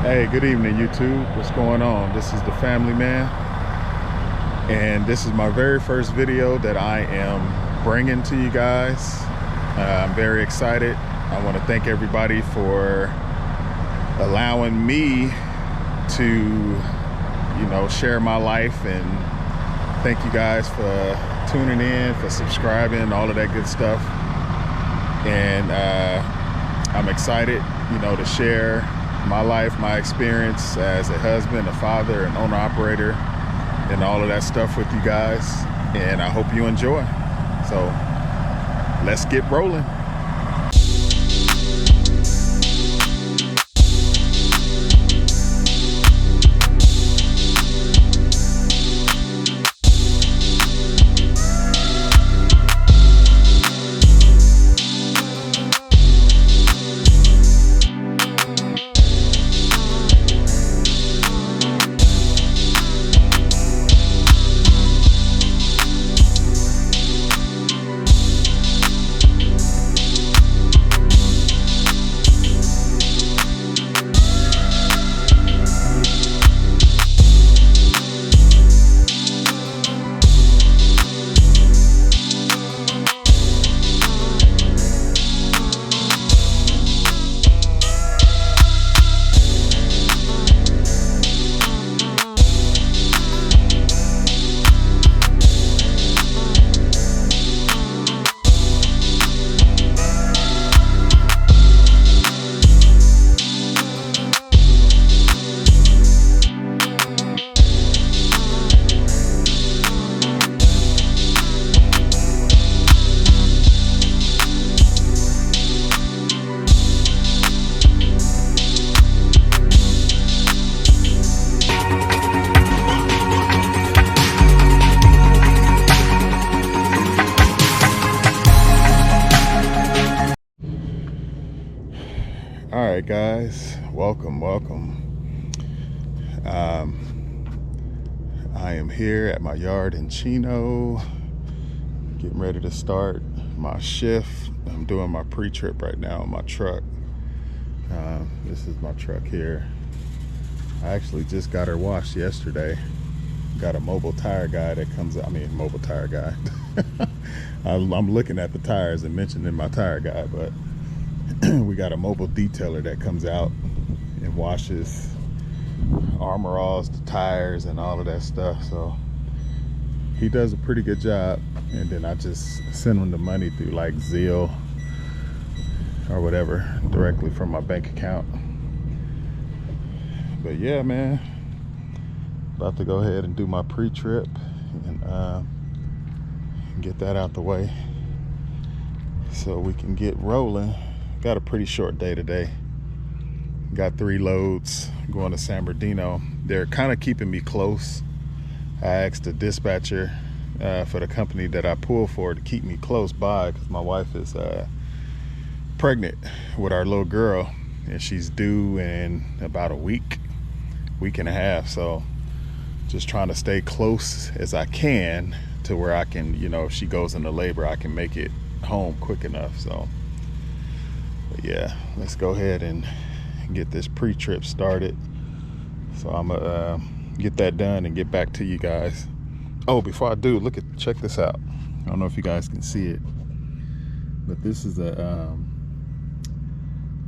Hey, good evening, YouTube. What's going on? This is the Family Man, and this is my very first video that I am bringing to you guys. I'm very excited. I want to thank everybody for allowing me to, share my life, and thank you guys for tuning in, for subscribing, all of that good stuff. And I'm excited, to share my life, my experience as a husband, a father, an owner-operator, and all of that stuff with you guys. And I hope you enjoy. So let's get rolling. All right, guys, welcome. I am here at my yard in Chino, getting ready to start my shift. I'm doing my pre-trip right now on my truck. This is my truck here. I actually just got her washed yesterday. Got a mobile tire guy that comes out. Mobile tire guy. I'm looking at the tires and mentioning my tire guy, but we got a mobile detailer that comes out and washes Armor Alls, the tires, and all of that stuff. So he does a pretty good job, and then I just send him the money through like Zelle or whatever directly from my bank account. But yeah, man, about to go ahead and do my pre-trip and get that out the way so we can get rolling. Got a pretty short day today. Got 3 loads going to San Bernardino. They're kind of keeping me close. I asked the dispatcher for the company that I pull for to keep me close by, because my wife is pregnant with our little girl, and she's due in about a week and a half. So just trying to stay close as I can to where I can, if she goes into labor, I can make it home quick enough. So but yeah, let's go ahead and get this pre-trip started. So I'm gonna get that done and get back to you guys. Oh, before I do, check this out. I don't know if you guys can see it, but this is a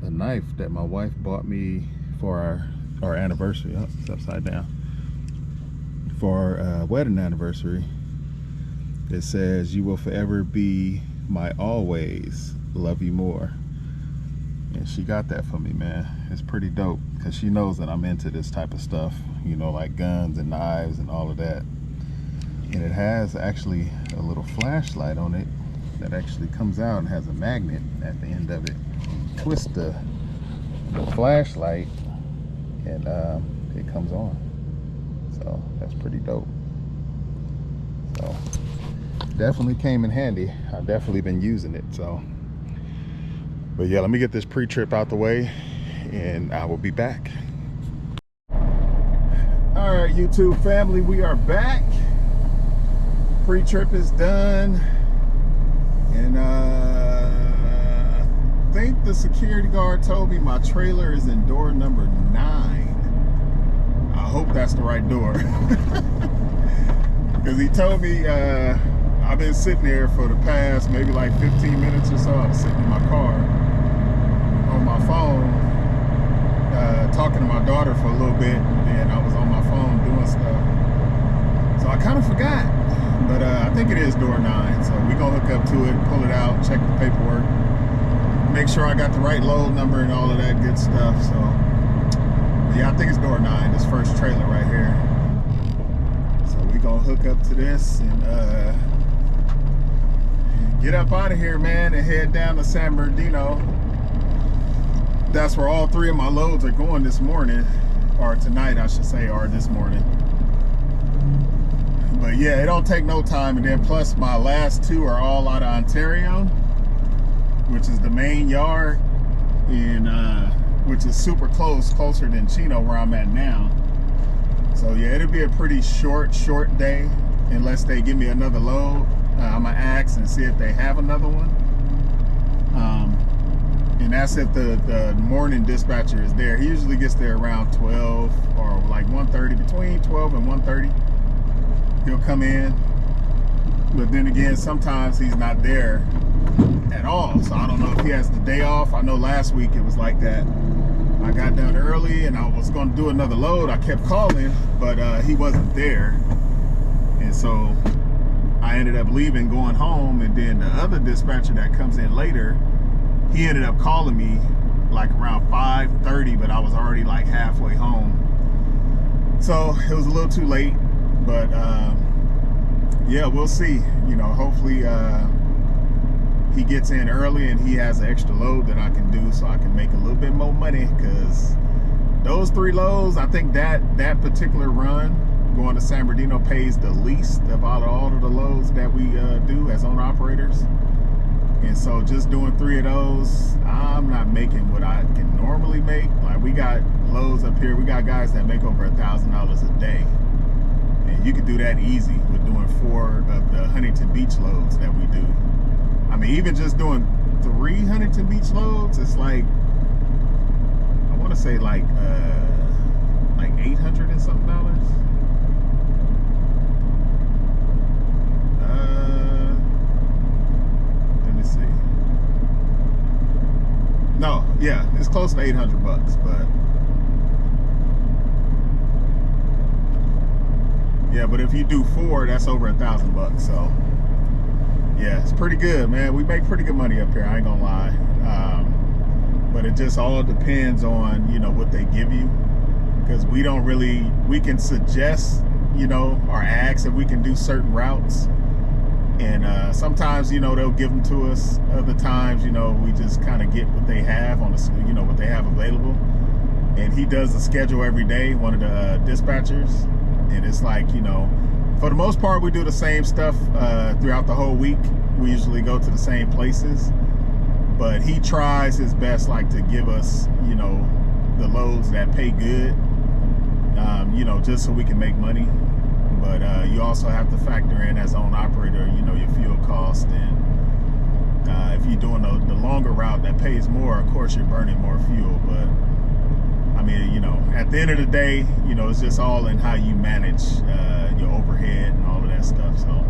knife that my wife bought me for our anniversary. Oh, it's upside down. For our wedding anniversary. It says, "You will forever be my always, love you more." And she got that for me, man. It's pretty dope, because she knows that I'm into this type of stuff, like guns and knives and all of that. And it has actually a little flashlight on it that actually comes out and has a magnet at the end of it. You twist the flashlight and it comes on. So that's pretty dope. So definitely came in handy. I've definitely been using it. So but yeah, let me get this pre-trip out the way and I will be back. All right, YouTube family, we are back. Pre-trip is done, and think the security guard told me my trailer is in door number 9. I hope that's the right door. Because he told me I've been sitting there for the past maybe like 15 minutes or so. I was sitting in my car on my phone talking to my daughter for a little bit, and I was on my phone doing stuff. So I kind of forgot. But I think it is door 9, so we're going to hook up to it, pull it out, check the paperwork, make sure I got the right load number and all of that good stuff. So, yeah, I think it's door 9, this first trailer right here. So we're going to hook up to this and get up out of here, man, and head down to San Bernardino. That's where all 3 of my loads are going this morning, or tonight, I should say, or this morning. But yeah, it don't take no time. And then plus my last 2 are all out of Ontario, which is the main yard, and which is super closer than Chino where I'm at now. So yeah, it'll be a pretty short day unless they give me another load. I'm gonna ask and see if they have another one. And that's if the morning dispatcher is there. He usually gets there around 12 or like 1:30, between 12 and 1:30. He'll come in, but then again, sometimes he's not there at all. So I don't know if he has the day off. I know last week it was like that. I got done early and I was going to do another load. I kept calling, but he wasn't there. And so I ended up leaving, going home. And then the other dispatcher that comes in later, he ended up calling me like around 5:30, but I was already like halfway home. So it was a little too late. But yeah, we'll see. You know, hopefully he gets in early and he has an extra load that I can do, so I can make a little bit more money. Because those 3 loads, I think that particular run going to San Bernardino pays the least of all of the loads that we do as owner operators. And so just doing 3 of those, I'm not making what I can normally make. Like, we got loads up here. We got guys that make over $1,000 a day. And you could do that easy with doing 4 of the Huntington Beach loads that we do. I mean, even just doing 3 Huntington Beach loads, it's like, I want to say like $800 and something dollars. Let me see. No, yeah, it's close to $800, but. Yeah, but if you do 4, that's over $1,000. So yeah, it's pretty good, man. We make pretty good money up here, I ain't gonna lie. But it just all depends on, you know, what they give you. Because we don't really, we can suggest, you know, or ask if we can do certain routes. And sometimes, you know, they'll give them to us. Other times, you know, we just kind of get what they have on the, you know, what they have available. And he does the schedule every day, one of the dispatchers. And it's like, you know, for the most part, we do the same stuff throughout the whole week. We usually go to the same places, but he tries his best, like, to give us, you know, the loads that pay good, you know, just so we can make money. But you also have to factor in, as owner operator, you know, your fuel cost. And if you're doing the longer route that pays more, of course, you're burning more fuel. But I mean, you know, at the end of the day, you know, it's just all in how you manage your overhead and all of that stuff. So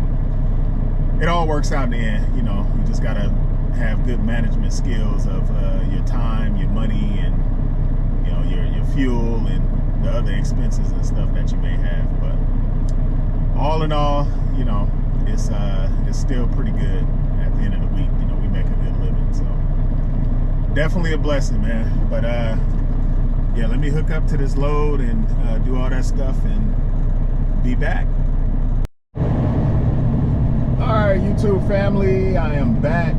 it all works out in the end. You know, you just gotta have good management skills of your time, your money, and, you know, your fuel and the other expenses and stuff that you may have. But all in all, you know, it's still pretty good at the end of the week. You know, we make a good living. So definitely a blessing, man. But yeah, let me hook up to this load and do all that stuff and be back. All right, YouTube family, I am back.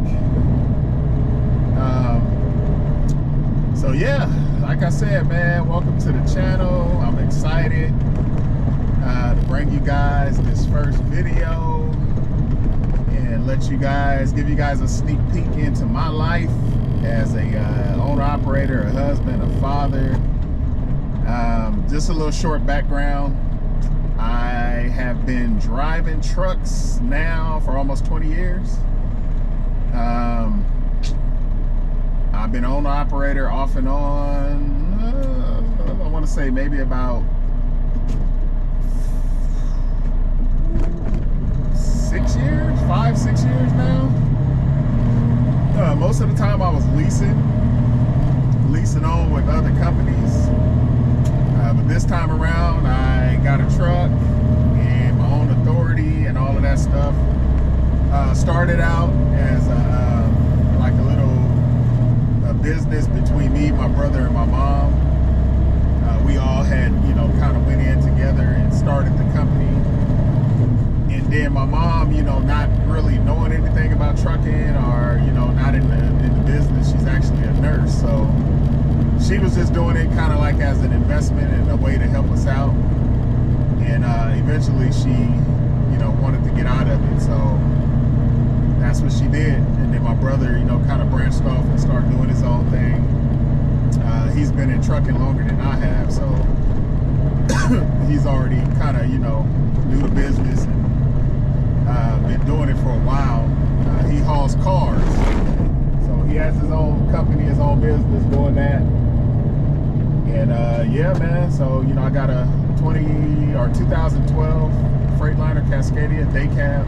So yeah, like I said, man, welcome to the channel. I'm excited to bring you guys this first video and give you guys a sneak peek into my life as a owner operator, a husband, a father. Just a little short background. I have been driving trucks now for almost 20 years. I've been owner operator off and on, I want to say maybe about 6 years, 5-6 years now. Most of the time I was leasing on with other companies. But this time around I got a truck and my own authority and all of that stuff. Started out as like a little business between me, my brother, and my mom. We all had, kind of went in together and started the company. And then my mom, not really knowing anything about trucking or, not in the business, she's actually a nurse. So she was just doing it kind of like as an investment and a way to help us out. And eventually she, wanted to get out of it. So that's what she did. And then my brother, kind of branched off and started doing his own thing. He's been in trucking longer than I have, so he's already kind of, knew the business and been doing it for a while. He hauls cars, so he has his own company, his own business doing that. And yeah, man, so, I got a 2012 Freightliner Cascadia day cab.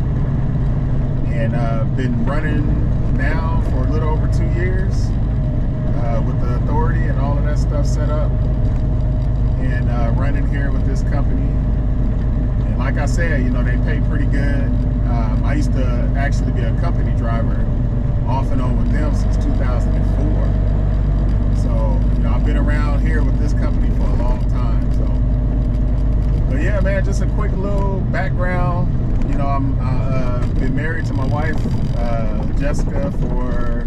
And been running now for a little over 2 years with the authority and all of that stuff set up, and running here with this company. And like I said, they pay pretty good. I used to actually be a company driver off and on with them since 2004. So I've been around here with this company for a long time. So, but yeah, man, just a quick little background. I'm been married to my wife, Jessica, for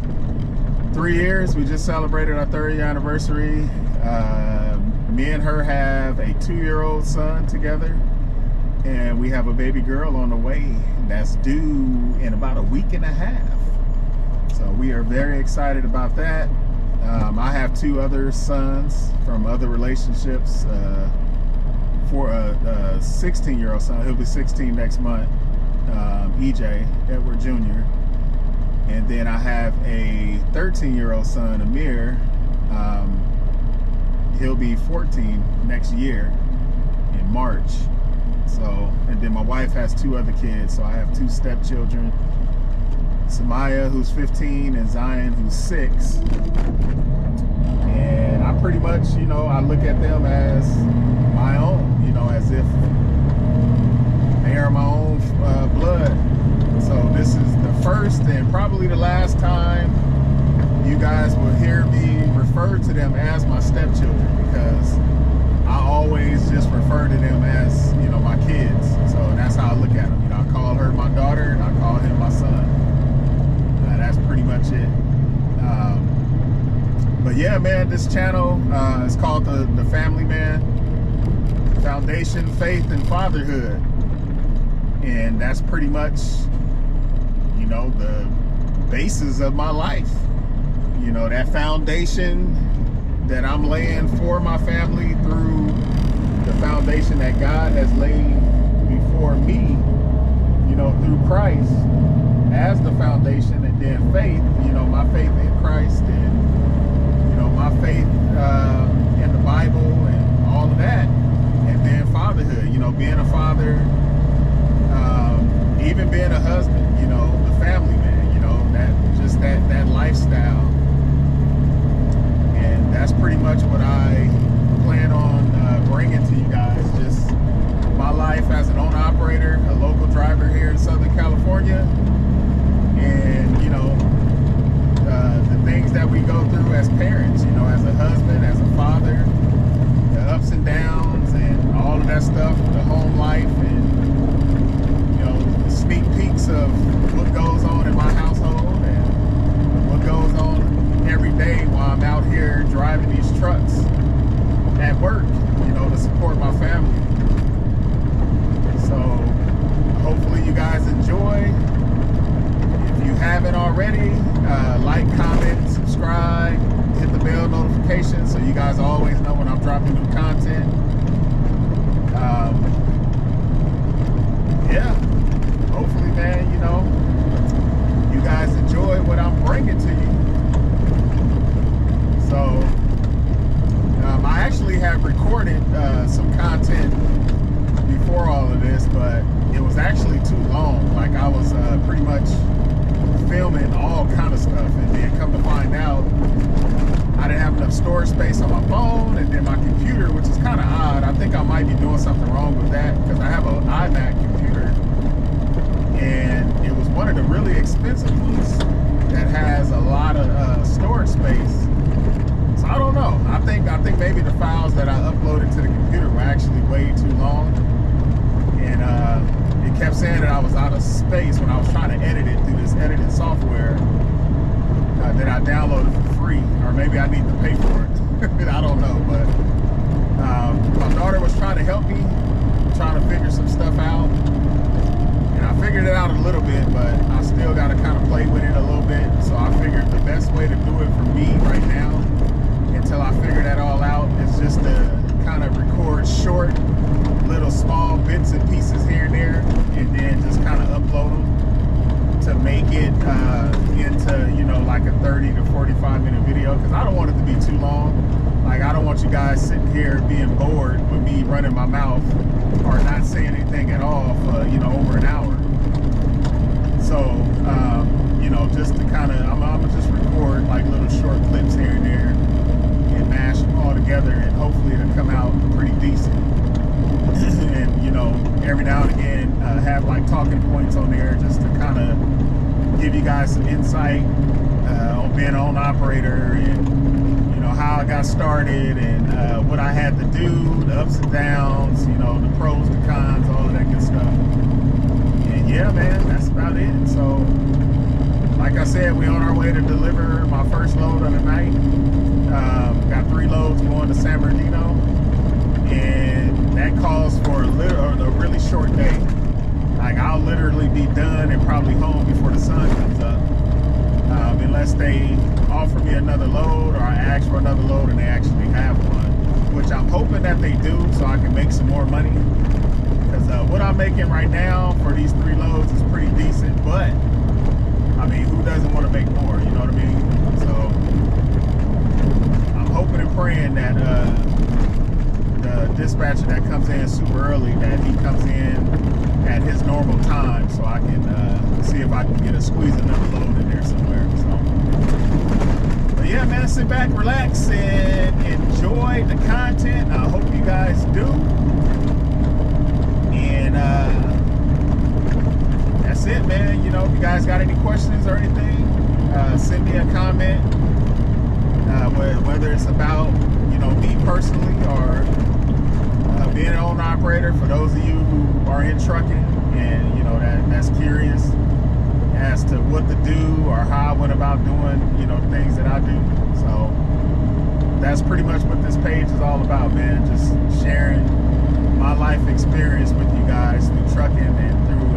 3 years. We just celebrated our 3rd anniversary. Me and her have a 2-year-old son together, and we have a baby girl on the way that's due in about a week and a half. So we are very excited about that. I have 2 other sons from other relationships. For a 16-year-old son, he'll be 16 next month, EJ Edward Jr. And then I have a 13-year-old son, Amir. He'll be 14 next year in March. So, and then my wife has 2 other kids, so I have 2 stepchildren, Samaya, who's 15, and Zion, who's 6. And I pretty much, I look at them as my own, as if they are my own blood. So this is the first and probably the last time you guys will hear me refer to them as my stepchildren, because I always just refer to them as, my kids. So that's how I look at them. I call her my daughter and I call him my son. That's pretty much it. But yeah, man, this channel is called the Family Man. Foundation, Faith, and Fatherhood. And that's pretty much, the basis of my life. That foundation that I'm laying for my family through the foundation that God has laid before me, through Christ as the foundation, and then faith, my faith in Christ, and, my faith in the Bible and all of that. And then fatherhood, being a father, even being a husband, the family man, that lifestyle. And that's pretty much what I plan on bringing to you guys. Just my life as an owner operator, a local driver here in Southern California, and the things that we go through as parents, as a husband, as a father, the ups and downs and all of that stuff, the home life, and the sneak peeks of what goes on in my household and what goes on every day while I'm out here driving these trucks at work, to support my family. So hopefully you guys enjoy. If you haven't already, like, comment, subscribe, hit the bell notification so you guys always know when I'm dropping new content. Yeah, hopefully, man, you guys enjoy what I'm bringing to you. So I actually have recorded some content before all of this, but it was actually too long. Like I was pretty much filming all kind of stuff, and then come to find out I didn't have enough storage space on my phone, and then my computer, which is kind of odd. I think I might be doing something wrong with that because I have an iMac computer, and it was one of the really expensive ones that has a lot of storage space. So I don't know. I think maybe the files that I uploaded to the computer were actually way too long, and it kept saying that I was out of space when I was trying to edit it through this editing software that I downloaded for free, or maybe I need to pay for it. I don't know, but my daughter was trying to help me, trying to figure some stuff out, and I figured it out a little bit, but I still got to kind of play with it a little bit. So I figured the best way to do it for me right now, until I figure that all out, is just to kind of record short, little small bits and pieces here and there, and then just kind of upload them to make it into, you know, like a 30 to 45 minute video, because I don't want it to be too long. Like, I don't want you guys sitting here being bored with me running my mouth or not saying anything at all for, you know, over an hour. So you know, just to kind of, I'm gonna just record like little short clips here and there and mash them all together, and hopefully it'll come out pretty decent. And, you know, every now and again have like talking points on there, just to kind of give you guys some insight on being an owner operator, and, you know, how I got started, and what I had to do, the ups and downs, you know, the pros, the cons, all of that good stuff. And yeah, man, that's about it. So like I said, we're on our way to deliver my first load of the night. Got 3 loads going to San Bernardino, and that calls for a really short day. Like, I'll literally be done and probably home before the sun comes up, unless they offer me another load, or I ask for another load and they actually have one, which I'm hoping that they do, so I can make some more money. Because what I'm making right now for these 3 loads is pretty decent, but I mean, who doesn't want to make more, you know what I mean? So I'm hoping and praying that the dispatcher that comes in super early, that he comes in at his normal time, so I can see if I can get a squeeze another load in there somewhere. So, but yeah, man, sit back, relax, and enjoy the content. I hope you guys do. And that's it, man. You know, if you guys got any questions or anything, send me a comment, whether it's about, you know, me personally, or being an owner operator, for those of you who are in trucking and, you know, that's curious as to what to do or how I went about doing, you know, things that I do. So that's pretty much what this page is all about, man. Just sharing my life experience with you guys through trucking and through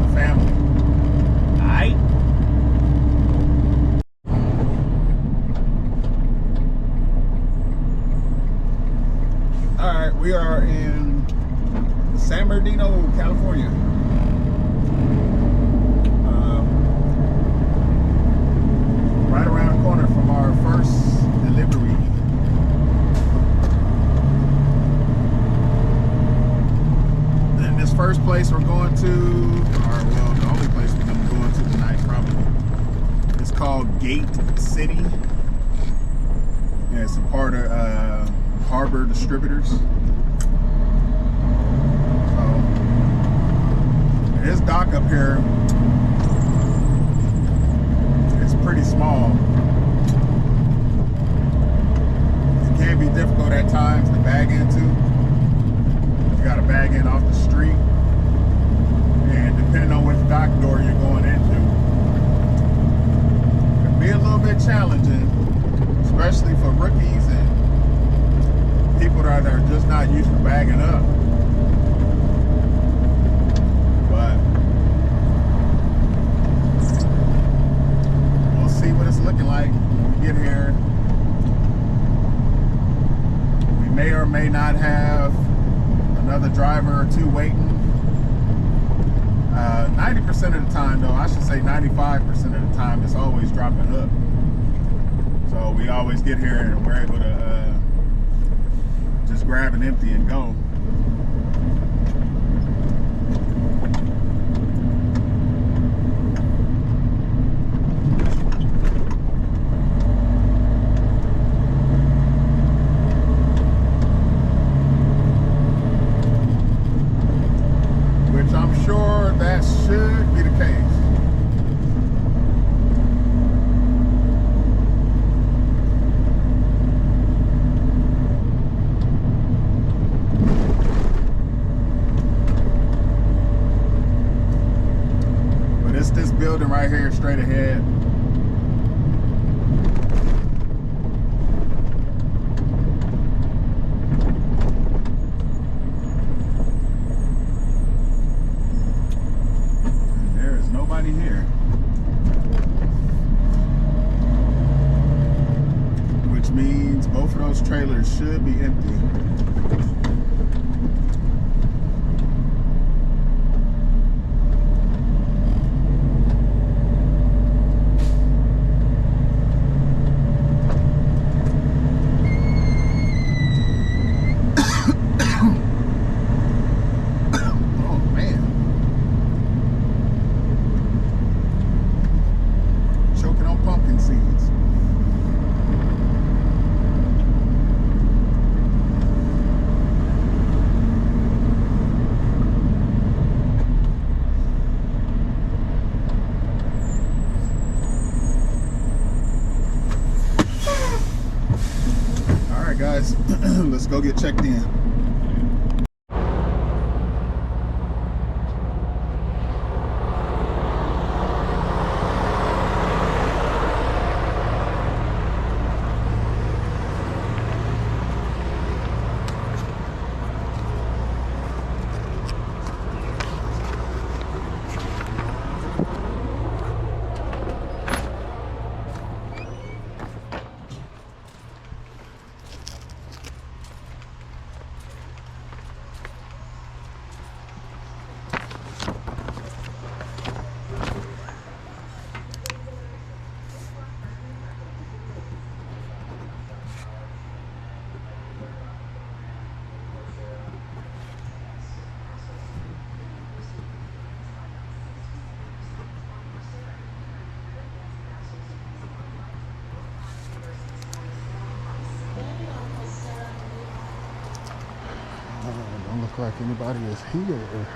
the family. All right. All right, we are in San Bernardino, California. Right around the corner from our first delivery. And this first place we're going to, or well, the only place we're going to go to tonight probably, it's called Gate City. Yeah, it's a part of Harbor Distributors. So this dock up here, it's pretty small. It can be difficult at times to bag into. You got to bag in off the street, and depending on which dock door you're going into, it can be a little bit challenging, especially for rookies and people that are just not used to bagging up. But we'll see what it's looking like when we get here. We may or may not have another driver or two waiting. 90% of the time, though, I should say 95% of the time, it's always dropping hook. So we always get here and we're able to just grab an empty and go. Should be the case. But it's this building right here straight ahead. Here, which means both of those trailers should be empty. Guys, let's go get checked in. Don't look like anybody is here.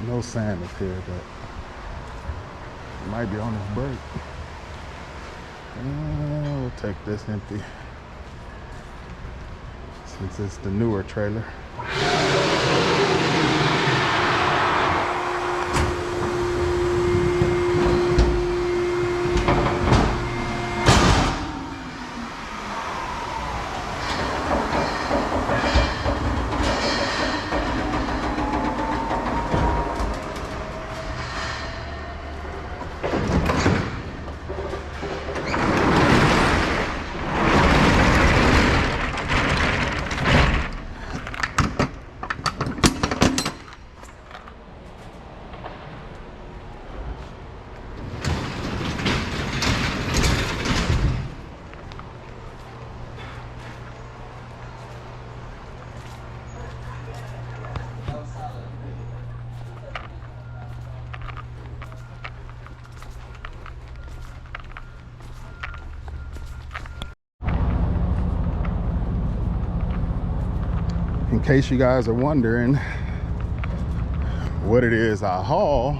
No Sam is here, but he might be on his break. We'll take this empty since it's the newer trailer. In case you guys are wondering what it is I haul,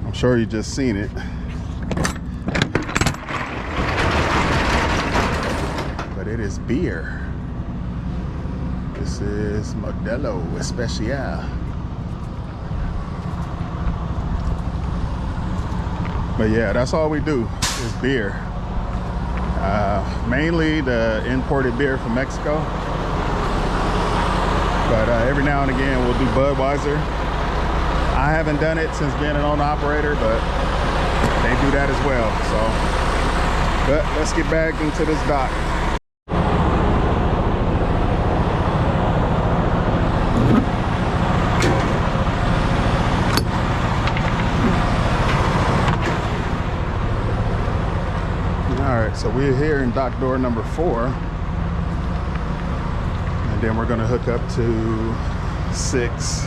I'm sure you just seen it. But it is beer. This is Modelo Especial. But yeah, that's all we do is beer. Mainly the imported beer from Mexico. But every now and again we'll do Budweiser. I haven't done it since being an owner operator, but they do that as well. So, but let's get back into this dock. All right, so we're here in dock door number 4. And then we're gonna hook up to 6.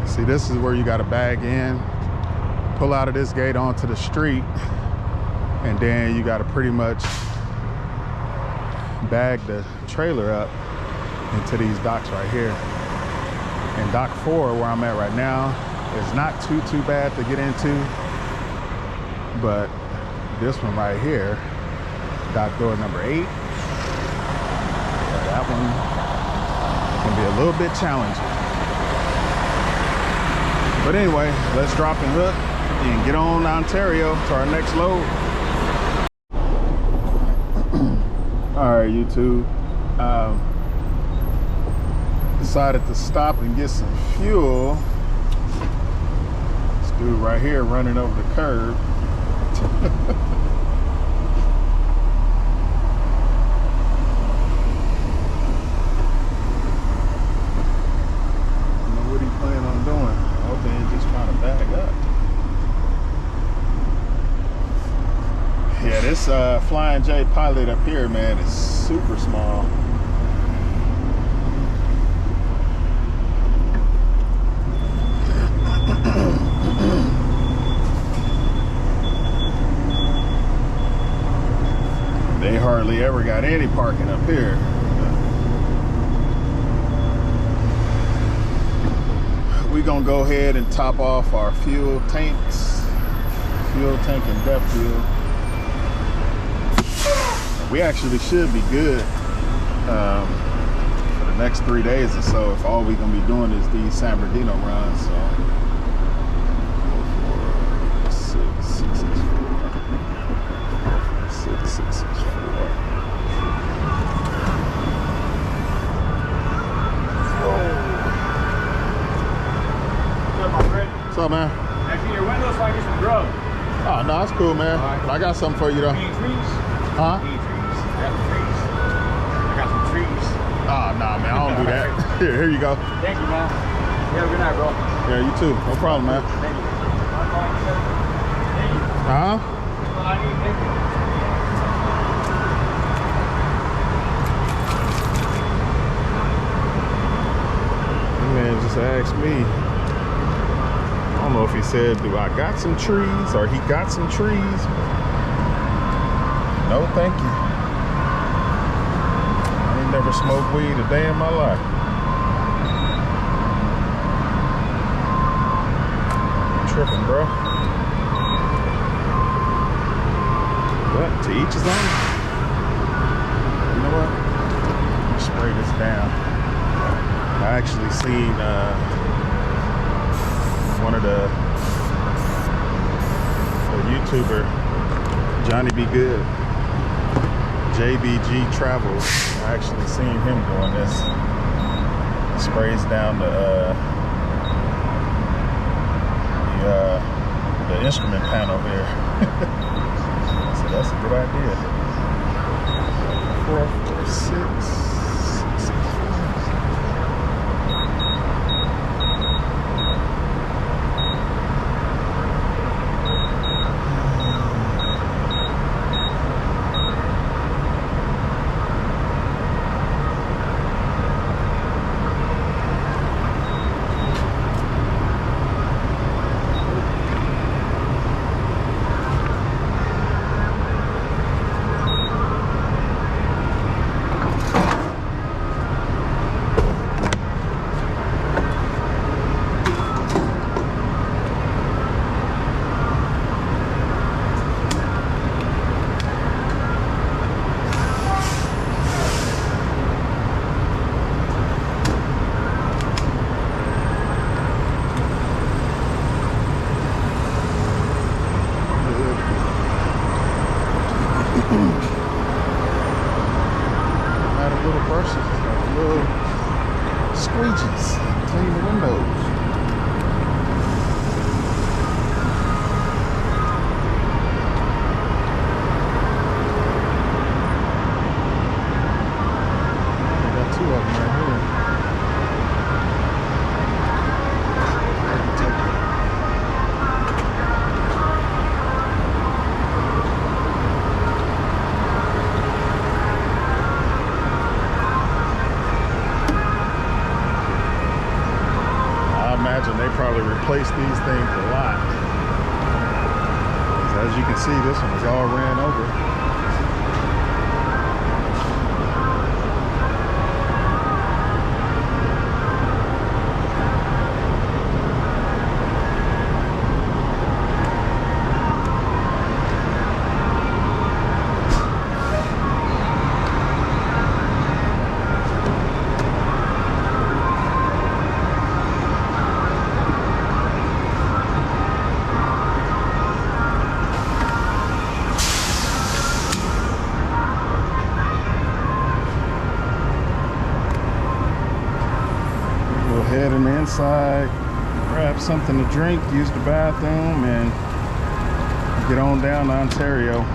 See, this is where you got to bag in, pull out of this gate onto the street, and then you got to pretty much bag the trailer up into these docks right here. And dock 4, where I'm at right now, is not too bad to get into, but this one right here, dock door number 8, that one can be a little bit challenging. But anyway, let's drop and hook and get on to Ontario to our next load. All right, YouTube. Decided to stop and get some fuel. This dude right here running over the curb. This Flying J Pilot up here, man, is super small. They hardly ever got any parking up here. We're gonna go ahead and top off our fuel tanks, fuel tank and depth fuel. We actually should be good for the next 3 days or so if all we're gonna be doing is these San Bernardino runs. So 44664. What's up, man? Actually, your window so I get some grub. Oh, no, that's cool, man. Right. I got something for you, though. Need trees? Huh? Need trees. I got some trees. Oh, nah, man, I don't do that. Here you go. Thank you, man. You have a good night, bro. Yeah, you too. No problem, man. Thank you. Huh? Well, I need, thank you. Man just asked me. I don't know if he said, do I got some trees or he got some trees? No, thank you. I ain't never smoked weed a day in my life. I'm tripping, bro. But to each his own. You know what? Let me spray this down. I actually seen one of the YouTuber, Johnny B. Good, JBG Travels. I actually seen him doing this. Sprays down the instrument panel here. So that's a good idea. 446. squeegees, clean the windows. Two of them right here. I imagine they probably replaced these things a lot. As you can see, this one is all ran over. Head in the inside, grab something to drink, use the bathroom, and get on down to Ontario.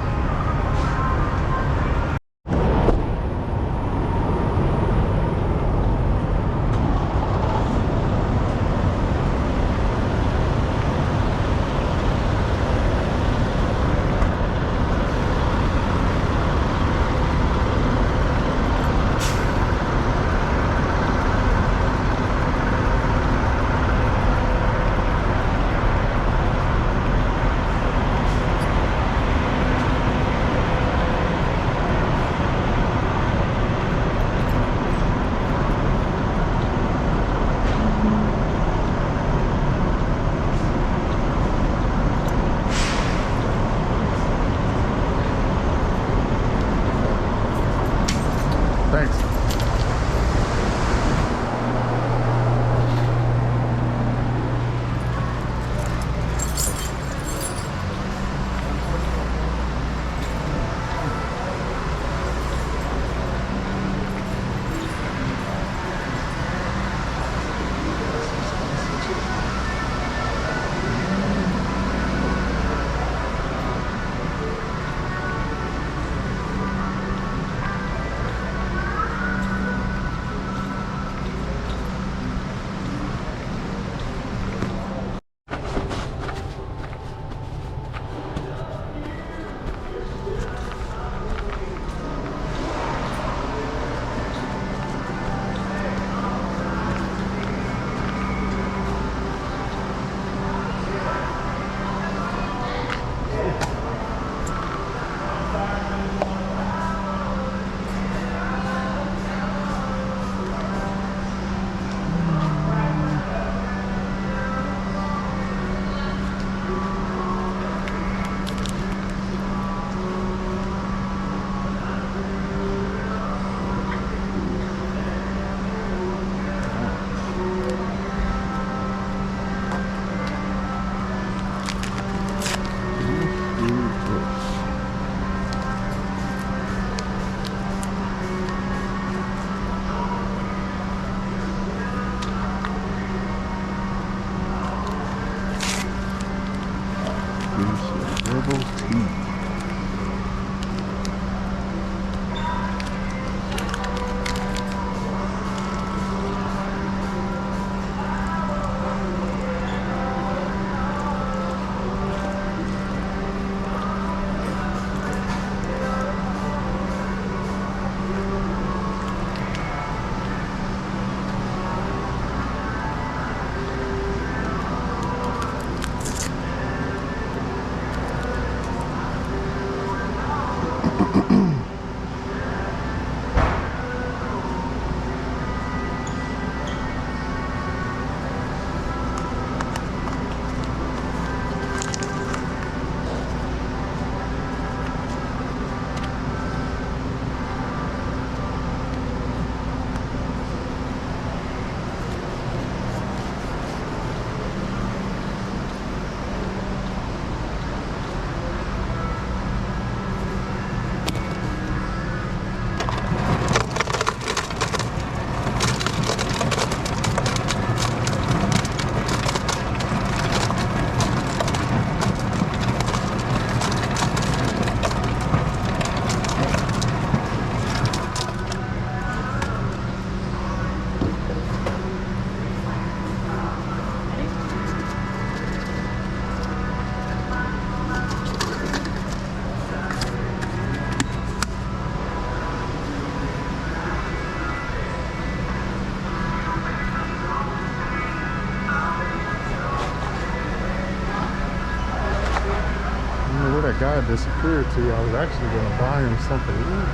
that guy disappeared too. I was actually gonna buy him something to eat.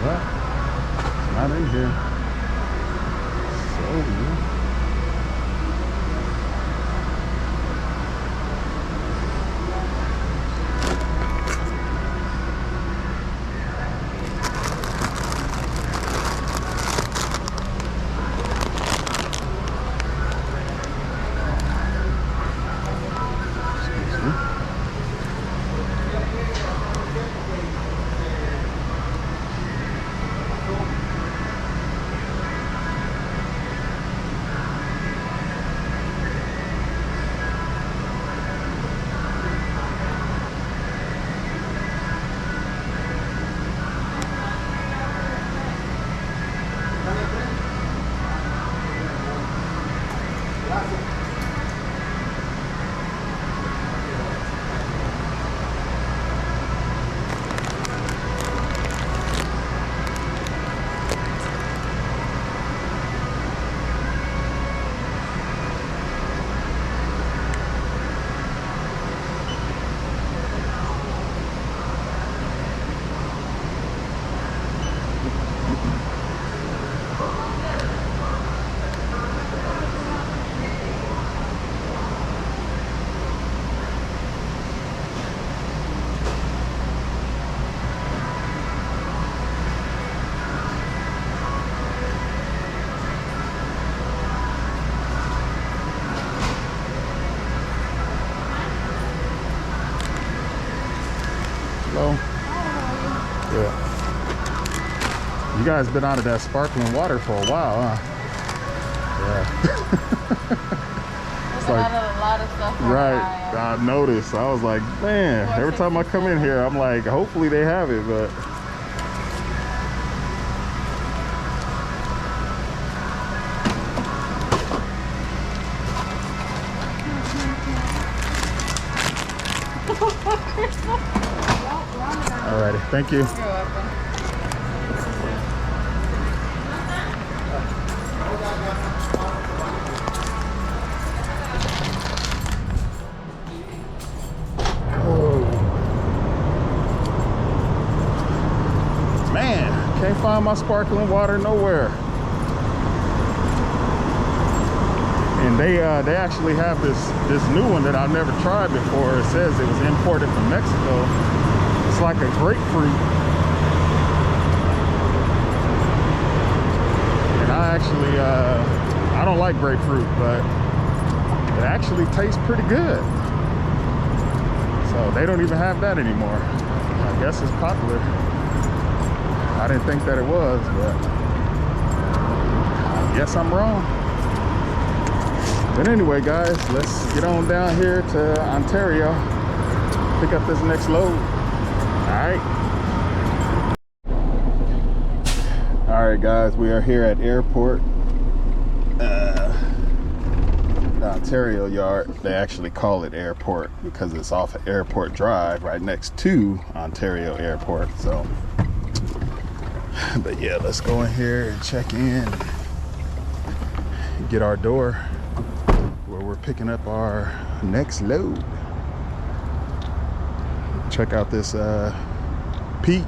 But it's not in here. So hello. Yeah. You guys been out of that sparkling water for a while, huh? Yeah. It's like a lot of stuff. Right. I noticed. I was like, man, every time I come in here, I'm like, hopefully they have it, but. Alrighty, thank you. You're welcome. Man, can't find my sparkling water nowhere. And they actually have this new one that I've never tried before. It says it was imported from Mexico. It's like a grapefruit. And I actually, I don't like grapefruit, but it actually tastes pretty good. So they don't even have that anymore. I guess it's popular. I didn't think that it was, but I guess I'm wrong. But anyway, guys, let's get on down here to Ontario, pick up this next load. All right, guys, we are here at airport, the Ontario yard. They actually call it airport because it's off of Airport Drive, right next to Ontario Airport. So, but yeah, let's go in here and check in, get our door where we're picking up our next load. Check out this Pete.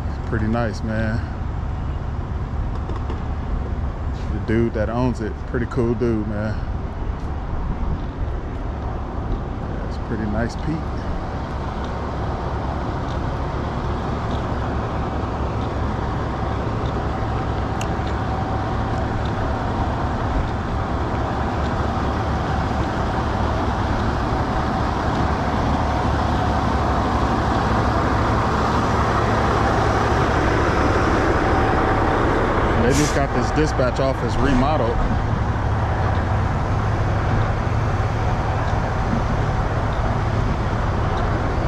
It's pretty nice, man. The dude that owns it, pretty cool dude, man. Yeah, it's a pretty nice Pete. They just got this dispatch office remodeled.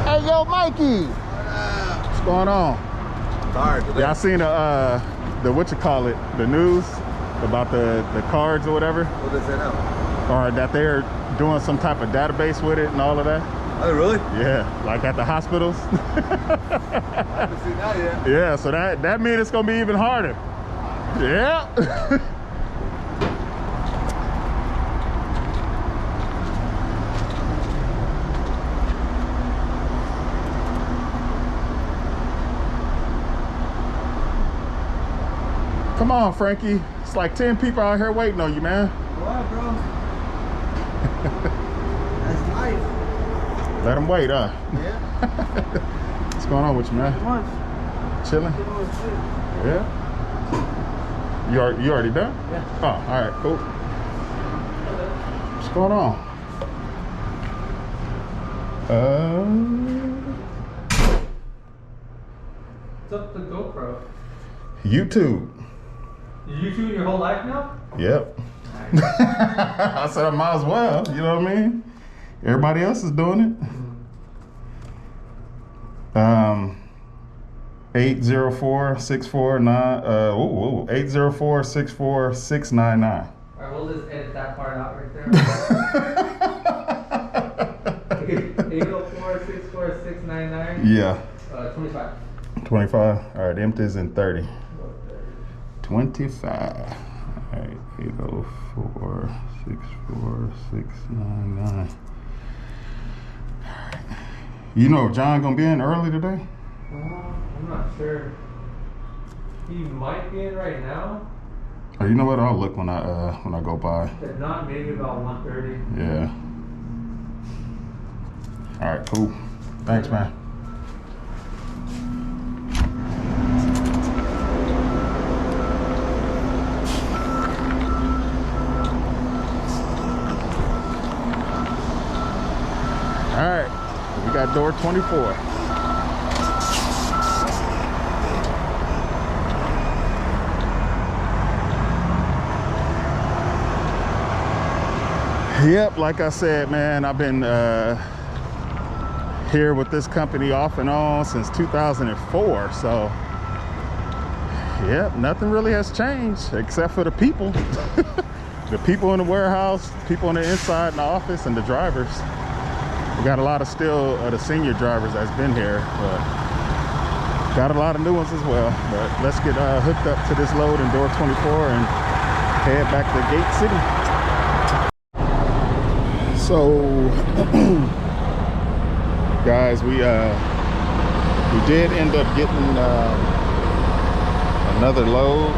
Hey, yo, Mikey. What's going on? Sorry. Y'all seen the what you call it, the news about the cards or whatever? What is that now? Or that they're doing some type of database with it and all of that? Oh, really? Yeah, like at the hospitals. I haven't seen that yet. Yeah, so that means it's gonna be even harder. Yeah. Come on, Frankie. It's like 10 people out here waiting on you, man. What, bro? That's life. Let them wait, huh? Yeah. What's going on with you, man? Lunch. Chilling? Yeah? You already done? Yeah. Oh, all right, cool. What's going on? What's up with the GoPro? YouTube. You YouTube your whole life now? Yep. I said I might as well, you know what I mean? Everybody else is doing it. 804-649 804-64699. Alright, we'll just edit that part out right there. 804-64699. Yeah. 25. 25. All right, empty is in 30. 25. All right, 804-64699. You know John gonna be in early today? I'm not sure. He might be in right now. Oh, you know what? I'll look when I go by. If not, maybe about 1:30. Yeah. All right, cool. Thanks, man. All right, we got door 24. Yep, like I said, man, I've been here with this company off and on since 2004. So, yep, nothing really has changed except for the people. The people in the warehouse, people on the inside in the office, and the drivers. We got a lot of still the senior drivers that's been here, but got a lot of new ones as well. But let's get hooked up to this load in door 24 and head back to Gate City. So, guys, we did end up getting another load.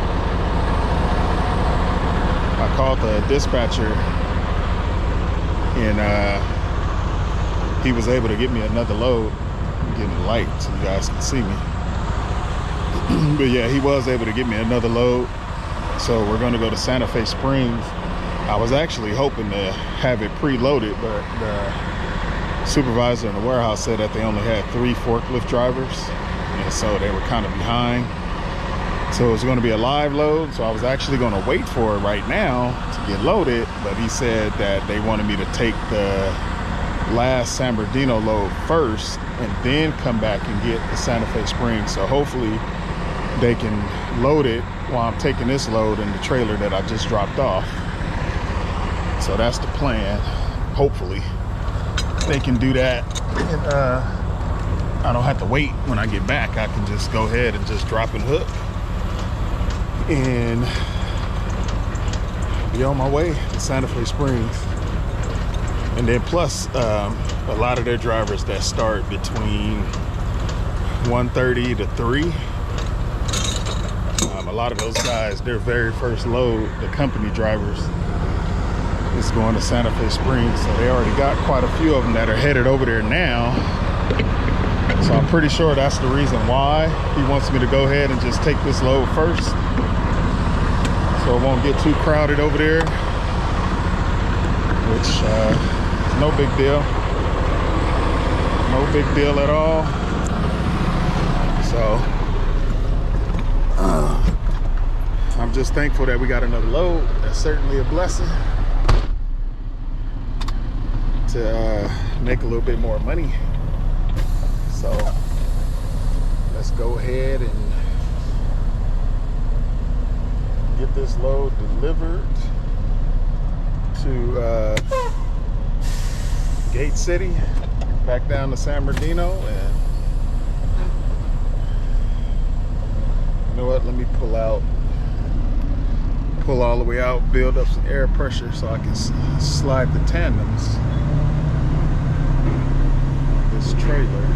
I called the dispatcher, and he was able to get me another load. I'm getting light so you guys can see me. But yeah, he was able to get me another load. So we're going to go to Santa Fe Springs. I was actually hoping to have it preloaded, but the supervisor in the warehouse said that they only had 3 forklift drivers, and so they were kind of behind. So it was going to be a live load, so I was actually going to wait for it right now to get loaded, but he said that they wanted me to take the last San Bernardino load first and then come back and get the Santa Fe Springs. So hopefully they can load it while I'm taking this load in the trailer that I just dropped off. So that's the plan. Hopefully they can do that, and I don't have to wait when I get back. I can just go ahead and just drop and hook and be on my way to Santa Fe Springs. And then plus a lot of their drivers that start between 1:30 to 3, a lot of those guys, their very first load, the company drivers, is going to Santa Fe Springs. So they already got quite a few of them that are headed over there now. So I'm pretty sure that's the reason why he wants me to go ahead and just take this load first, so it won't get too crowded over there, which is no big deal. No big deal at all. So I'm just thankful that we got another load. That's certainly a blessing to make a little bit more money. So let's go ahead and get this load delivered to Gate City, back down to San Bernardino. And you know what, let me pull all the way out, build up some air pressure so I can slide the tandems this trailer.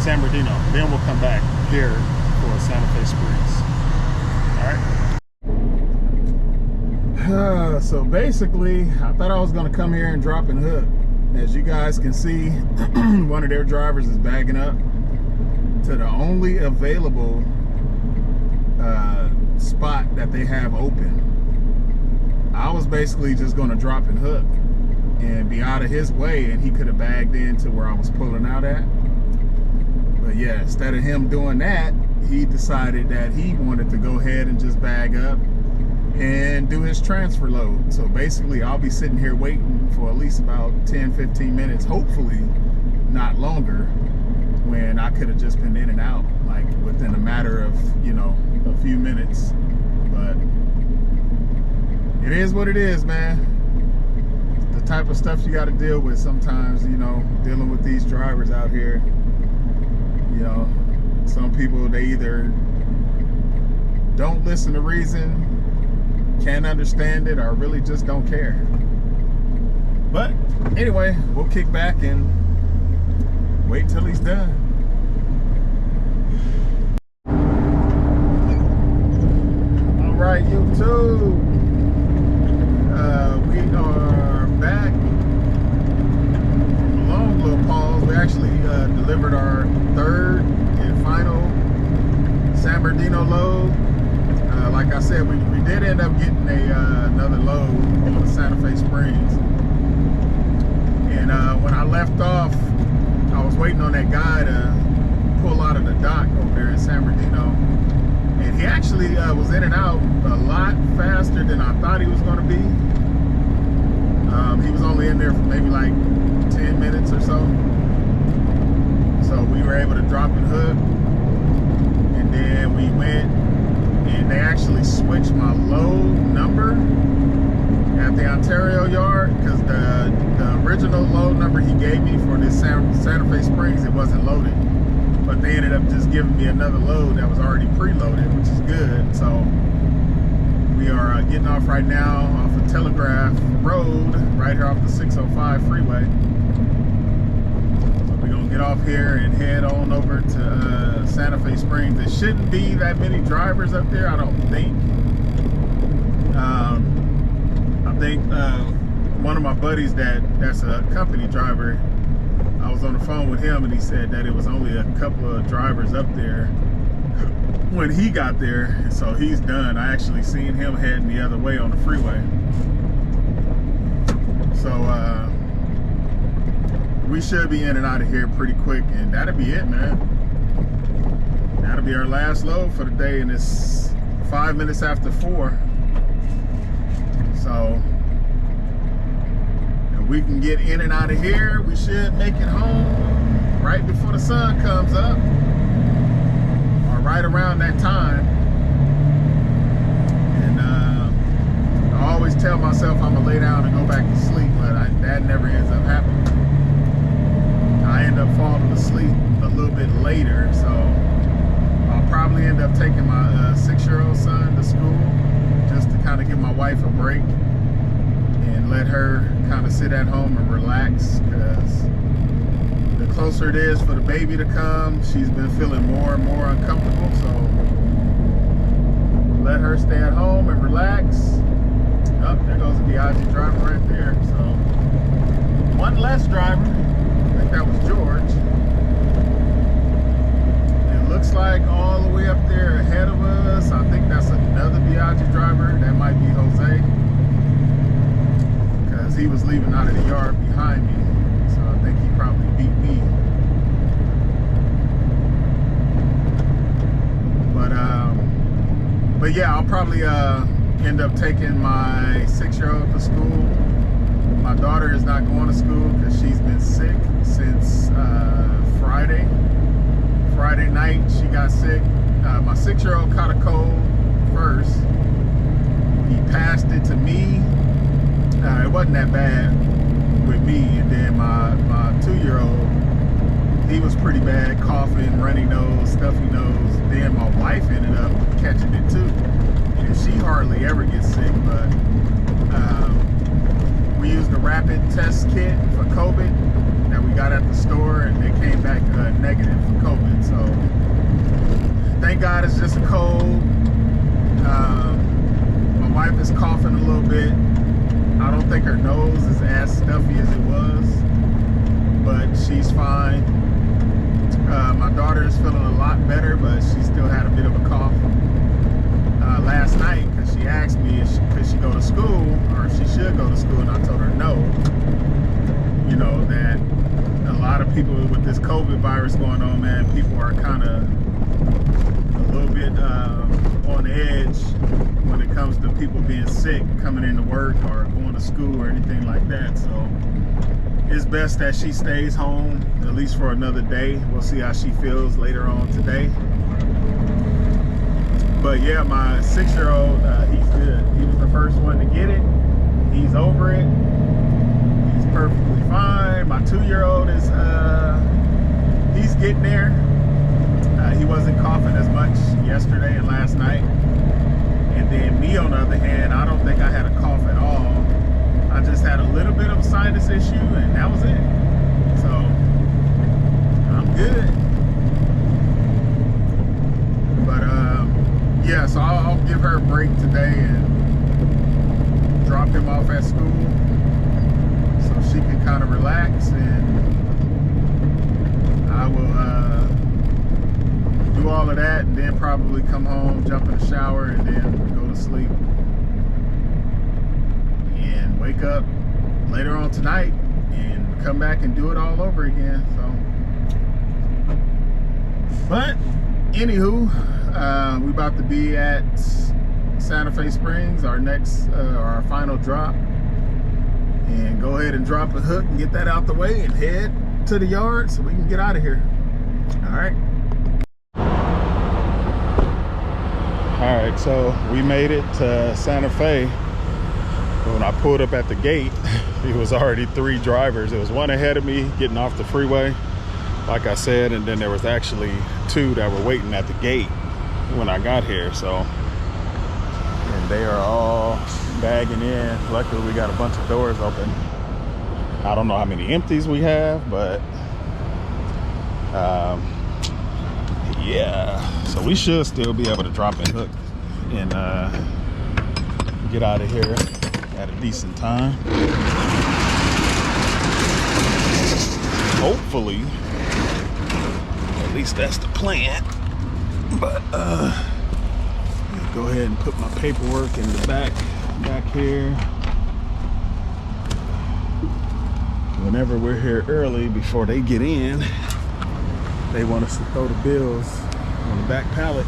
San Bernardino. Then we'll come back here for Santa Fe Springs. All right. So basically, I thought I was gonna come here and drop and hook. As you guys can see, one of their drivers is bagging up to the only available spot that they have open. I was basically just gonna drop and hook and be out of his way, and he could have bagged into where I was pulling out at. But yeah, instead of him doing that, he decided that he wanted to go ahead and just bag up and do his transfer load. So basically, I'll be sitting here waiting for at least about 10-15 minutes, hopefully not longer, when I could have just been in and out like within a matter of, you know, a few minutes. But it is what it is, man. The type of stuff you got to deal with sometimes, you know, dealing with these drivers out here. You know, some people, they either don't listen to reason, can't understand it, or really just don't care. But anyway, we'll kick back and wait till he's done. All right, YouTube. We are back from a long little pause. We actually delivered our third and final San Bernardino load. Like I said, we did end up getting another load on the Santa Fe Springs. And when I left off, I was waiting on that guy to pull out of the dock over there in San Bernardino. And he actually was in and out a lot faster than I thought he was going to be. He was only in there for maybe like 10 minutes or so. So we were able to drop and hook. And then we went, and they actually switched my load number at the Ontario yard, because the original load number he gave me for this Santa Fe Springs, it wasn't loaded. But they ended up just giving me another load that was already preloaded, which is good. So we are getting off right now off of Telegraph Road, right here off the 605 freeway. So we're gonna get off here and head on over to Santa Fe Springs. There shouldn't be that many drivers up there, I don't think. I think one of my buddies that's a company driver, I was on the phone with him, and he said that it was only a couple of drivers up there when he got there, so he's done. I actually seen him heading the other way on the freeway. So we should be in and out of here pretty quick, and that'll be it, man. That'll be our last load for the day, and it's 5 minutes after 4. So if we can get in and out of here, we should make it home right before the sun comes up, or right around that time. And I always tell myself I'm gonna lay down and go back to sleep, but that never ends up happening. I end up falling asleep a little bit later, so I'll probably end up taking my 6-year-old son to school, just to kind of give my wife a break and let her kind of sit at home and relax, because the closer it is for the baby to come, she's been feeling more and more uncomfortable. So let her stay at home and relax. Oh, there goes the Biaggi driver right there. So one less driver. I think that was George. It looks like all the way up there ahead of us, I think that's another Biaggi driver. That might be Jose, because he was leaving out of the yard behind me. So I think he probably beat me. But yeah, I'll probably end up taking my 6-year-old to school. My daughter is not going to school because she's been sick since Friday. Friday night, she got sick. My 6-year-old caught a cold first. He passed it to me. It wasn't that bad with me. And then my 2-year-old, he was pretty bad, coughing, runny nose, stuffy nose. Then my wife ended up catching it too. And she hardly ever gets sick, but we used a rapid test kit for COVID that we got at the store and they came back negative for COVID. So thank God it's just a cold. My wife is coughing a little bit. I don't think her nose is as stuffy as it was, but she's fine. My daughter is feeling a lot better, but she still had a bit of a cough last night, because she asked me if could she go to school, or if she should go to school, and I told her no. You know, that a lot of people with this COVID virus going on, man, people are kind of a little bit on edge when it comes to people being sick, coming into work or going to school or anything like that. So it's best that she stays home at least for another day. We'll see how she feels later on today. But yeah, my 6-year-old, he's good. He was the first one to get it. He's over it. He's perfectly fine. My 2-year-old is, he's getting there. He wasn't coughing as much yesterday and last night. And then me, on the other hand, I don't think I had a cough at all. I just had a little bit of a sinus issue, and that was it. So I'm good. But yeah, so I'll give her a break today and drop him off at school so she can kind of relax, and I will do all of that, and then probably come home, jump in the shower, and then go to sleep and wake up later on tonight and come back and do it all over again. So, but anywho, we about to be at Santa Fe Springs, our next our final drop, and go ahead and drop a hook and get that out the way and head to the yard so we can get out of here. All right. All right, so we made it to Santa Fe. When I pulled up at the gate, it was already 3 drivers. There was one ahead of me getting off the freeway, like I said, and then there was actually 2 that were waiting at the gate when I got here. So, and they are all bagging in. Luckily, we got a bunch of doors open. I don't know how many empties we have, but yeah, so we should still be able to drop and hook and get out of here at a decent time. Hopefully, at least that's the plan. But go ahead and put my paperwork in the back here. Whenever we're here early before they get in, they want us to throw the bills on the back pallet.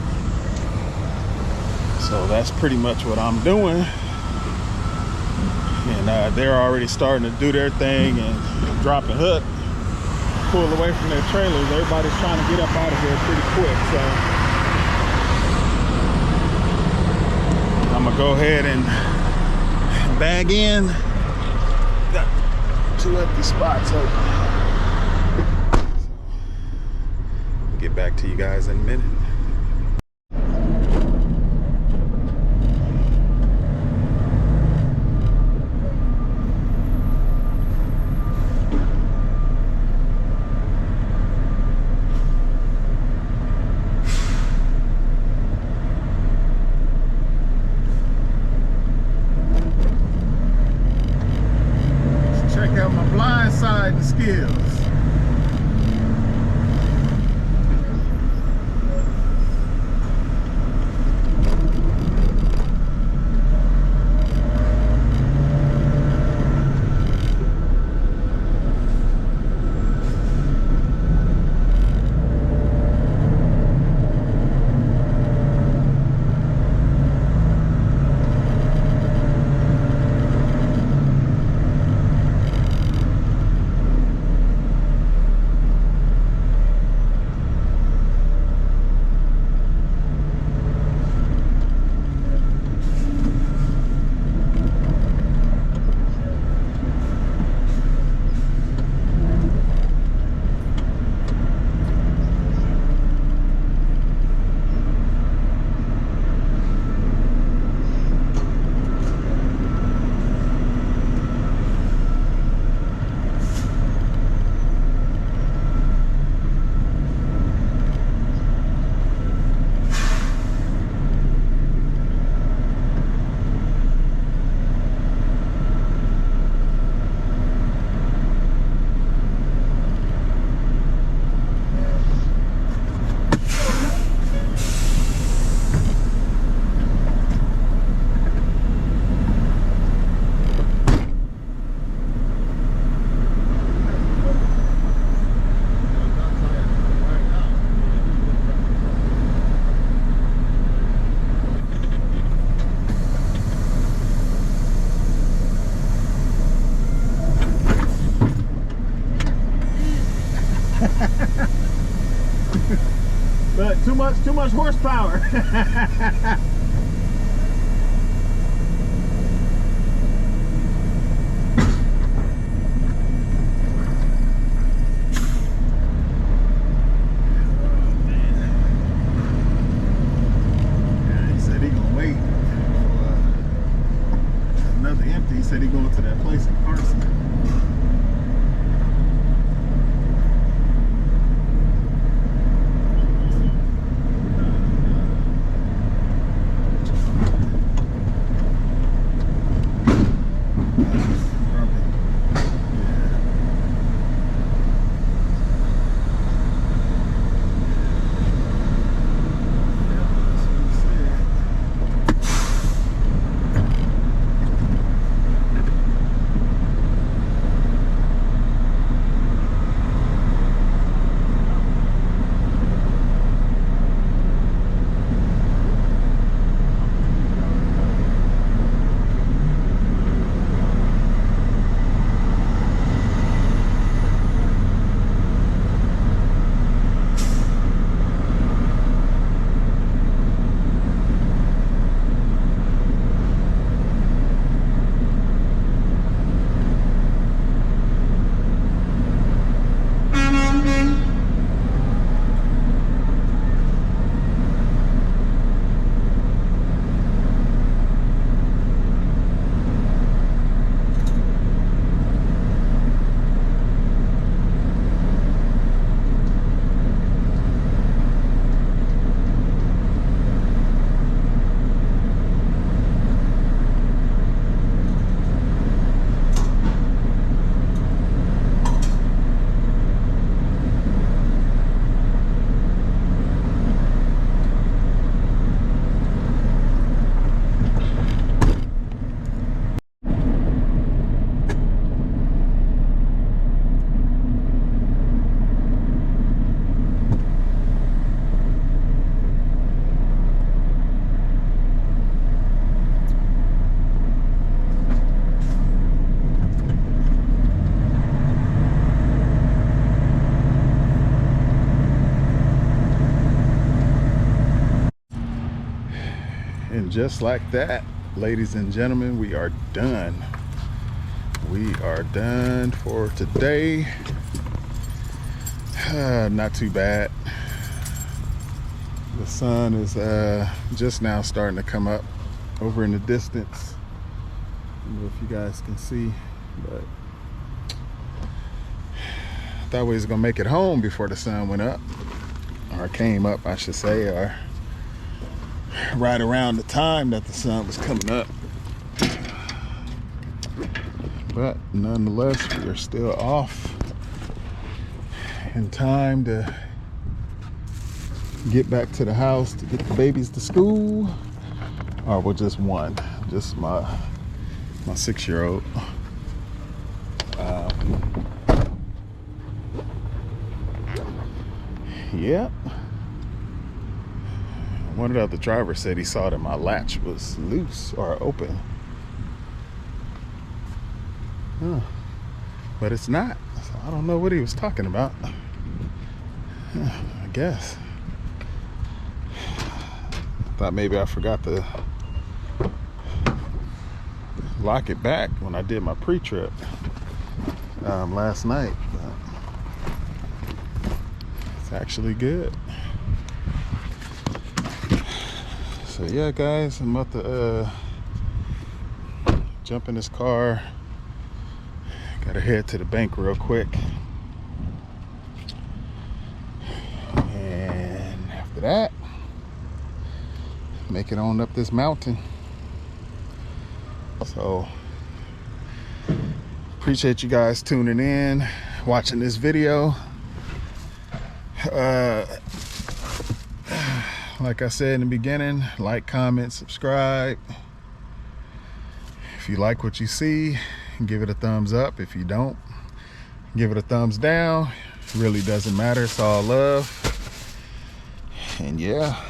So that's pretty much what I'm doing. And they're already starting to do their thing and drop and hook, pull away from their trailers. Everybody's trying to get up out of here pretty quick. So I'm gonna go ahead and bag in. Got 2 empty spots open. Get back to you guys in a minute. Check out my blind side and skills. too much horsepower. He said he going to that place in Carson. And just like that, ladies and gentlemen, we are done. We are done for today. Not too bad. The sun is just now starting to come up over in the distance. I don't know if you guys can see, but I thought we was gonna make it home before the sun went up, or came up, I should say, or right around the time that the sun was coming up. But nonetheless, we are still off in time to get back to the house to get the babies to school. Or well, just one, just my 6-year-old. Yeah. One of the drivers said he saw that my latch was loose or open. Huh. But it's not. So I don't know what he was talking about. I guess. Thought maybe I forgot to lock it back when I did my pre-trip last night. But it's actually good. So yeah, guys, I'm about to jump in this car. Gotta head to the bank real quick. And after that, make it on up this mountain. So appreciate you guys tuning in, watching this video. Like I said in the beginning, like, comment, subscribe. If you like what you see, give it a thumbs up. If you don't, give it a thumbs down. It really doesn't matter. It's all love. And yeah,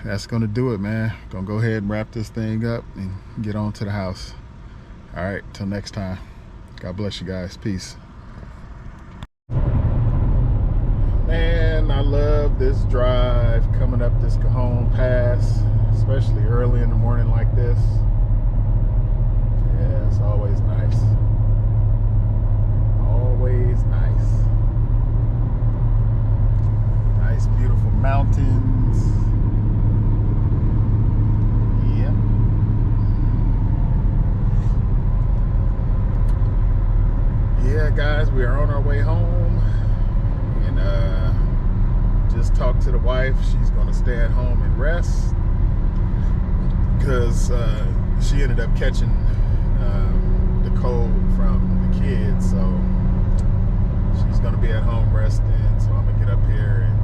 that's gonna do it, man. Gonna go ahead and wrap this thing up and get on to the house. All right, till next time. God bless you guys. Peace. Man, I love this drive coming up this Cajon Pass, especially early in the morning like this. Yeah, it's always nice. Always nice. Nice, beautiful mountains. Yep. Yeah, guys, we are on our way home, and just talked to the wife. She's gonna stay at home and rest because she ended up catching the cold from the kids, so she's gonna be at home resting. So I'm gonna get up here and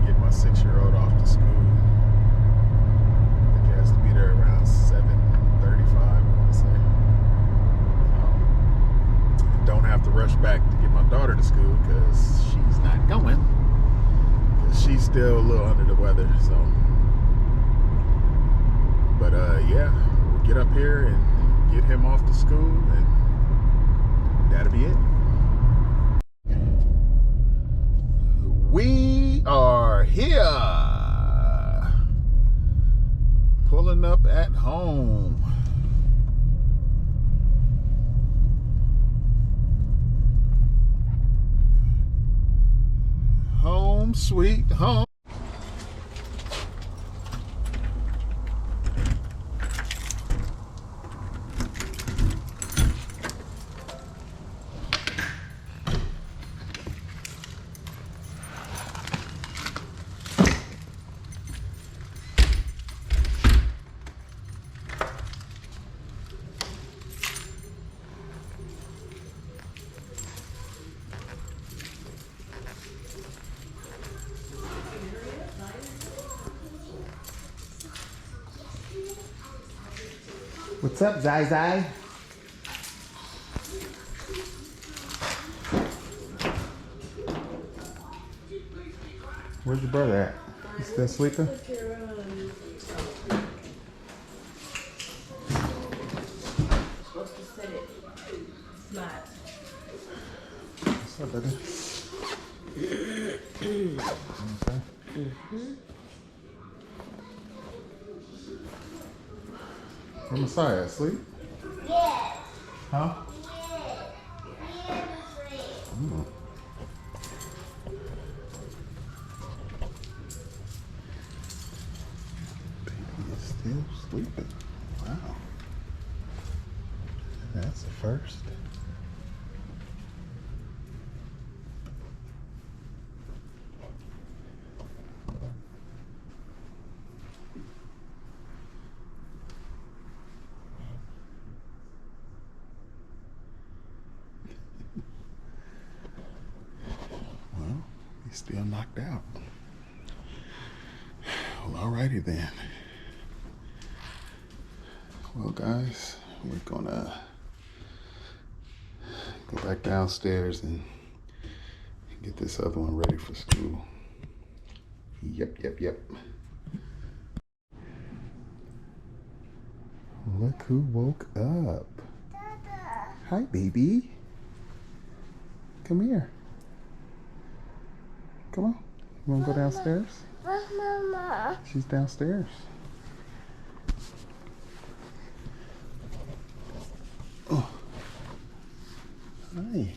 get my 6-year-old off to school. I think he has to be there around 7:35, I want to say. Don't have to rush back to get my daughter to school because she's not going, because she's still a little under the weather. So, but yeah, we'll get up here and get him off to school, and that'll be it. We are here, pulling up at home. Home sweet home. What's up, Zai Zai? Where's your brother at? He's still sleeping? What's up, buddy? Okay. Where Messiah asleep? Yes. Huh? Yes. Mm. Baby is still sleeping. Wow. That's the first. Still knocked out. Well, alrighty then. Well, guys, we're gonna go back downstairs and get this other one ready for school. Yep. Look who woke up. Dada. Hi, baby. Come here. Come on. You wanna go downstairs? Mama. She's downstairs. Oh. Hi.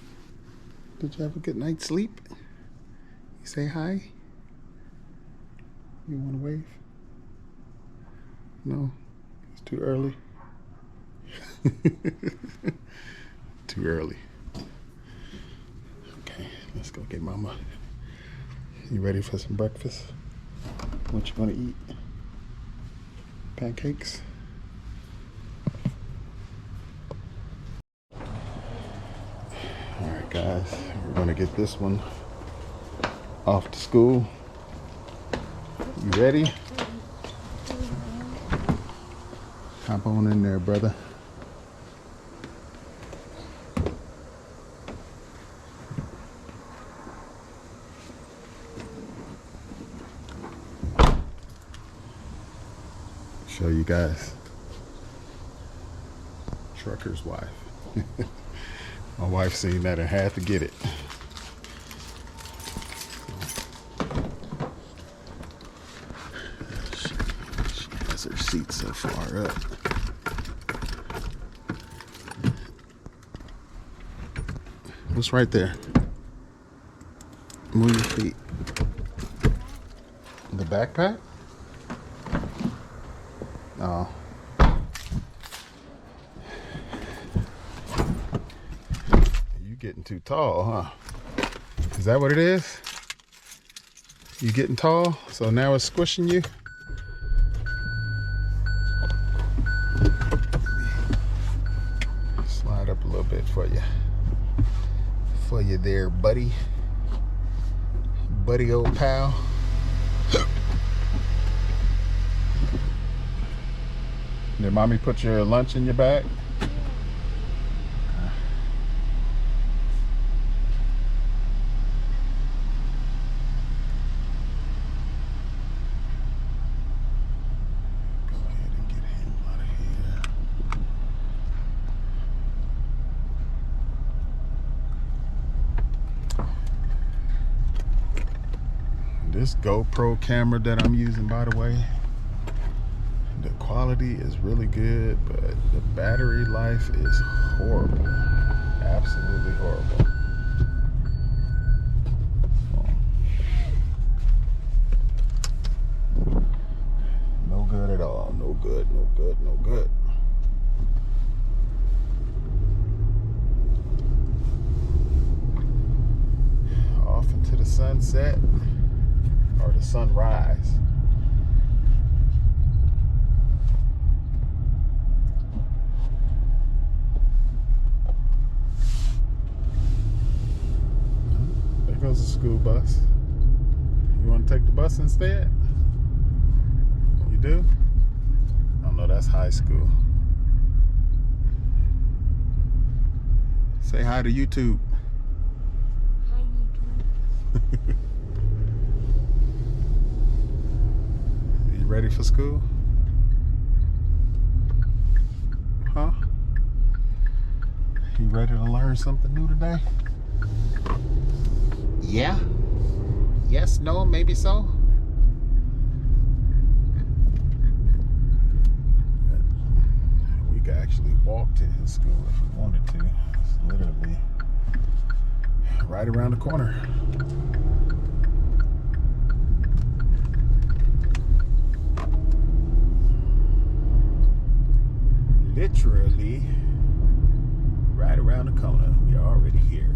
Did you have a good night's sleep? You say hi? You wanna wave? No? It's too early? Too early. Okay, let's go get Mama. You ready for some breakfast? What you gonna eat? Pancakes? Alright guys, we're gonna get this one off to school. You ready? Hop on in there, brother. Show you guys trucker's wife. My wife seen that and had to get it. because her seat's so far up. What's right there? Move your feet. The backpack? Oh. You getting too tall, huh? Is that what it is? You getting tall, so now it's squishing you? Slide up a little bit for you. For you there, buddy. Buddy, old pal. Did mommy put your lunch in your bag? Go ahead and get him out of here. This GoPro camera that I'm using, by the way, the quality is really good, but the battery life is horrible. Absolutely horrible. No good at all. No good, no good, no good. Off into the sunset or the sunrise. Goes the school bus. You want to take the bus instead? You do? Oh no, that's high school. Say hi to YouTube. Hi, YouTube. You ready for school? Huh? You ready to learn something new today? Yeah? Yes, no, maybe so? We could actually walk to his school if we wanted to. It's literally right around the corner. Literally right around the corner. We are already here.